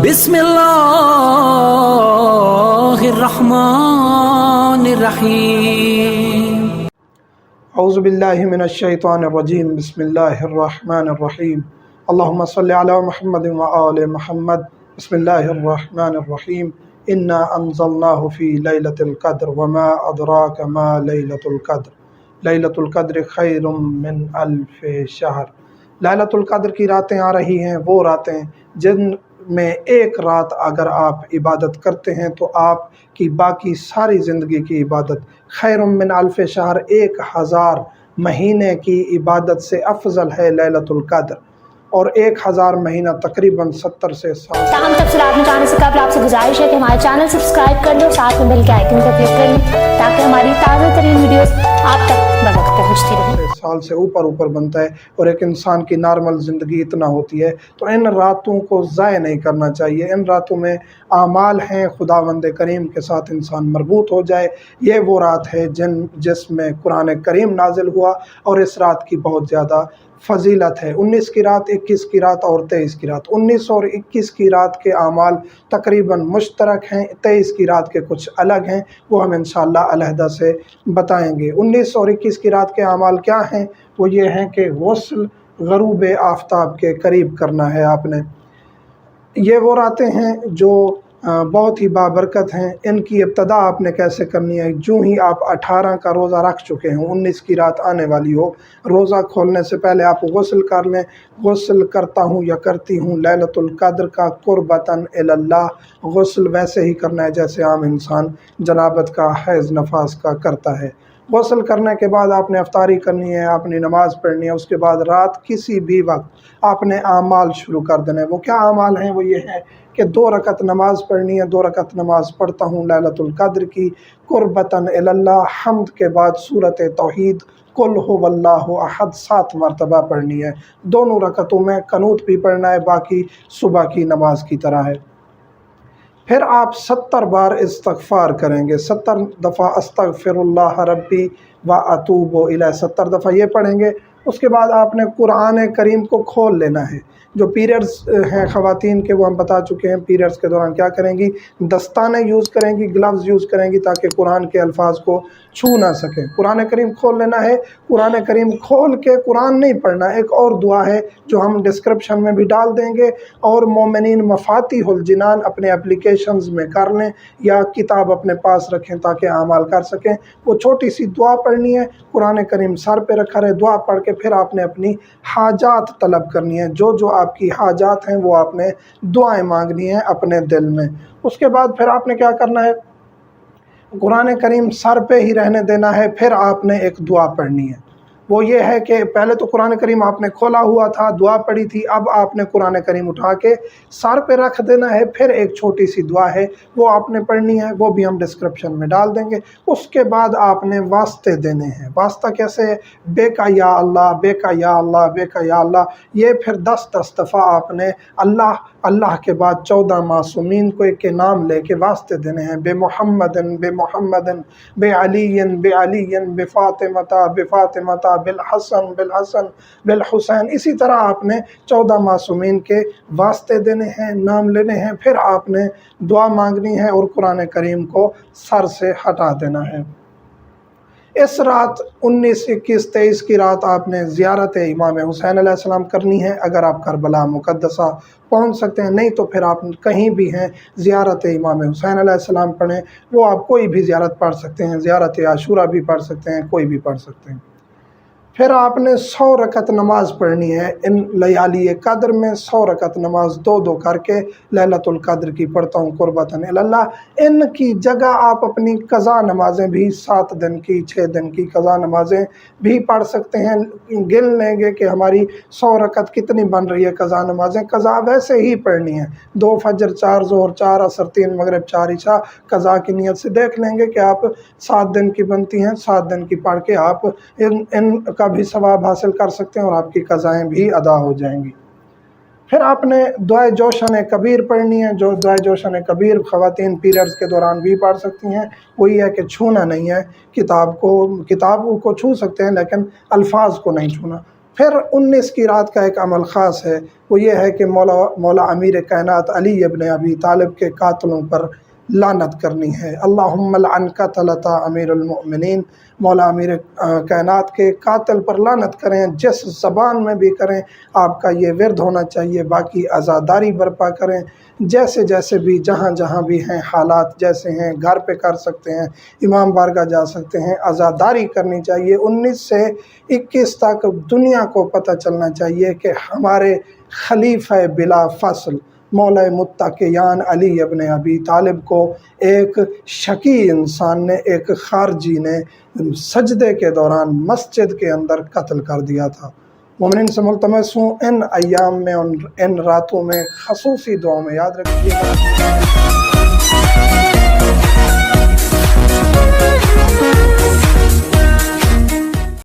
बिस्मिल्लाहिर्रहमानिर्रहीम। औज़ु बिल्लाहि मिनश्शैतानिर्रजीम। बिस्मिल्लाहिर्रहमानिर्रहीम। अल्लाहुम्मा सल्लि अला मुहम्मद व आले मुहम्मद। बिस्मिल्लाहिर्रहमानिर्रहीम। इन्ना अंज़लनाहु फ़ी लैलतिल क़द्र वमा अदराक मा लैलतुल क़द्र। लैलतुल क़द्र खैरुम मिन अल्फ़ि शहर। लैलतुल क़द्र की रातें आ रही हैं, वो रातें जिन में एक रात अगर आप इबादत करते हैं तो आपकी बाकी सारी ज़िंदगी की इबादत खैरुम मिन अल्फ़ शहर 1000 महीने की इबादत से अफजल है लैलतुल क़द्र। और 1000 महीना तकरीबन 70 से 60। ताहम तक से आपने चैनल से कबल आपसे गुजारिश है कि हमारे चैनल सब्सक्राइब कर लो, साथ में बेल के आइकन को क्लिक कर लें ताकि हमारी ताज़ा तरीन वीडियोस आप तक बवक्त पहुँचती रहें। साल से ऊपर बनता है और एक इंसान की नॉर्मल ज़िंदगी इतना होती है, तो इन रातों को ज़ाय नहीं करना चाहिए। इन रातों में आमाल हैं, खुदावंद करीम के साथ इंसान मरबूत हो जाए। ये वो रात है जिसमें कुरान करीम नाजिल हुआ और इस रात की बहुत ज़्यादा फजीलत है। 19 की रात, 21 की रात और 23 की रात। 19 और 21 की रात के आमाल तकरीबन मुश्तरक हैं, 23 की रात के कुछ अलग हैं, वो हम इंशाअल्लाह अलहदा से बताएंगे। 19 और 21 की रात के आमाल क्या हैं? वो ये हैं कि गुस्ल गरूब आफ्ताब के करीब करना है आपने। ये वो रातें हैं जो बहुत ही बाबरकत हैं। इनकी इब्तदा आपने कैसे करनी है? जो ही आप 18 का रोज़ा रख चुके हैं, 19 की रात आने वाली हो, रोज़ा खोलने से पहले आप गुस्ल कर लें। गुस्ल करता हूँ या करती हूँ लैलतुल क़द्र का कुर्बतन इलल्लाह। गुस्ल वैसे ही करना है जैसे आम इंसान जनाबत का, हैज़ नफास का करता है। गुस्ल करने के बाद आपने अफ्तारी करनी है, आपने नमाज़ पढ़नी है। उसके बाद रात किसी भी वक्त आपने आमाल शुरू कर देना है। वो क्या आमाल हैं? वो ये है कि 2 रकत नमाज़ पढ़नी है। 2 रकत नमाज़ पढ़ता हूँ लैलतुल क़द्र की कुर्बतन इलल्लाह। हम्द के बाद सूरत तौहीद कुल हुवल्लाहु अहद 7 मरतबा पढ़नी है। दोनों रकतों में कनूत भी पढ़ना है, बाकी सुबह की नमाज की तरह है। फिर आप 70 बार इस्तग़फ़ार करेंगे। 70 दफ़ा अस्तग़फ़िरुल्लाह रब्बी व अतूबु इलैह 70 दफ़ा ये पढ़ेंगे। उसके बाद आपने कुरान करीम को खोल लेना है। जो पीरियड्स हैं ख़वातीन के, वो हम बता चुके हैं। पीरियड्स के दौरान क्या करेंगी? दस्ताने यूज़ करेंगी, ग्लव्स यूज़ करेंगी ताकि कुरान के अल्फाज को छू ना सकें। कुरान करीम खोल लेना है। कुरान करीम खोल के कुरान नहीं पढ़ना। एक और दुआ है जो हम डिस्क्रिप्शन में भी डाल देंगे, और मोमिनीन मफातिहुल जिनान अपने एप्लीकेशंस में कर लें या किताब अपने पास रखें ताकि आमाल कर सकें। वो छोटी सी दुआ पढ़नी है, कुरान करीम सर पे रखा रहे। दुआ पढ़ के फिर आपने अपनी हाजात तलब करनी है। जो आपकी हाजात हैं वो आपने दुआएं मांगनी है अपने दिल में। उसके बाद फिर आपने क्या करना है? कुरान करीम सर पे ही रहने देना है। फिर आपने एक दुआ पढ़नी है। वो ये है कि पहले तो कुरान करीम आपने खोला हुआ था, दुआ पढ़ी थी, अब आपने कुरान करीम उठा के सर पे रख देना है। फिर एक छोटी सी दुआ है वो आपने पढ़नी है, वो भी हम डिस्क्रिप्शन में डाल देंगे। उसके बाद आपने वास्ते देने हैं। वास्ता कैसे है? बेका या अल्लाह, बेका या अल्लाह, बेका या अल्लाह। ये फिर 10-10 दफ़ा आपने अल्लाह अल्लाह के बाद 14 मासूमीन को के नाम लेके वास्ते देने हैं। बे मोहम्मदन, बे मोहम्मदन, बे अलीयन, बे अलीयन, बे फ़ातिमता, बे फ़ातिमता, बिल हसन, बिल हसन, बिल हुसैन। इसी तरह आपने 14 मासूमीन के वास्ते देने हैं, नाम लेने हैं। फिर आपने दुआ मांगनी है और कुरान करीम को सर से हटा देना है। इस रात 19, 21, 23 की रात आपने ज़ियारत इमाम हुसैन अलैहिस्सलाम करनी है। अगर आप करबला मुक़द्दसा पहुँच सकते हैं, नहीं तो फिर आप कहीं भी हैं ज़ियारत इमाम हुसैन अलैहिस्सलाम पढ़ें। वो आप कोई भी ज़ियारत पढ़ सकते हैं, ज़ियारत आशूरा भी पढ़ सकते हैं, कोई भी पढ़ सकते हैं। फिर आपने 100 रकत नमाज़ पढ़नी है। इन लयाली क़द्र में 100 रकत नमाज 2-2 करके लैलतुल क़द्र की पढ़ता हूँ कुर्बतन इलल्लाह। इनकी जगह आप अपनी क़ज़ा नमाज़ें भी 7 दिन की, 6 दिन की क़ज़ा नमाज़ें भी पढ़ सकते हैं। गिन लेंगे कि हमारी 100 रकत कितनी बन रही है क़ज़ा नमाज़ें। क़ज़ा वैसे ही पढ़नी है, 2 फजर, 4 ज़ोहर, 4 असर, 3 मगरिब, 4 इशा। क़ज़ा की नीयत से देख लेंगे कि आप 7 दिन की बनती हैं, 7 दिन की पढ़ के आप इनका भी सवाब हासिल कर सकते हैं और आपकी क़ज़ाएँ भी अदा हो जाएंगी। फिर आपने दुआए जोशन कबीर पढ़नी है। जो दुआए जोशन कबीर ख़वातीन पीरियड्स के दौरान भी पढ़ सकती हैं। वही है कि छूना नहीं है किताब को छू सकते हैं लेकिन अल्फाज को नहीं छूना। پھر 19 کی رات کا ایک عمل خاص ہے، وہ یہ ہے کہ مولا امیر کائنات علی ابن ابی طالب کے قاتلوں پر لعنت کرنی ہے۔ اللہم لعن قتلۃ امیر المؤمنین، مولا امیر کائنات کے قاتل پر لعنت کریں، جس زبان میں بھی کریں آپ کا یہ ورد ہونا چاہیے۔ باقی عزاداری برپا کریں، جیسے جیسے بھی جہاں جہاں بھی ہیں حالات جیسے ہیں، گھر پہ کر سکتے ہیں، امام بارگاہ جا سکتے ہیں، عزاداری کرنی چاہیے۔ 19 سے 21 تک دنیا کو پتہ چلنا چاہیے کہ ہمارے خلیفہ بلا فصل مولا متقیان علی ابن ابی طالب کو ایک شقی انسان نے، ایک خارجی نے سجدے کے دوران مسجد کے اندر قتل کر دیا تھا۔ مومنین سے ملتمس ہوں ان ایام میں، ان راتوں میں خصوصی دعاؤں میں یاد رکھیے گا۔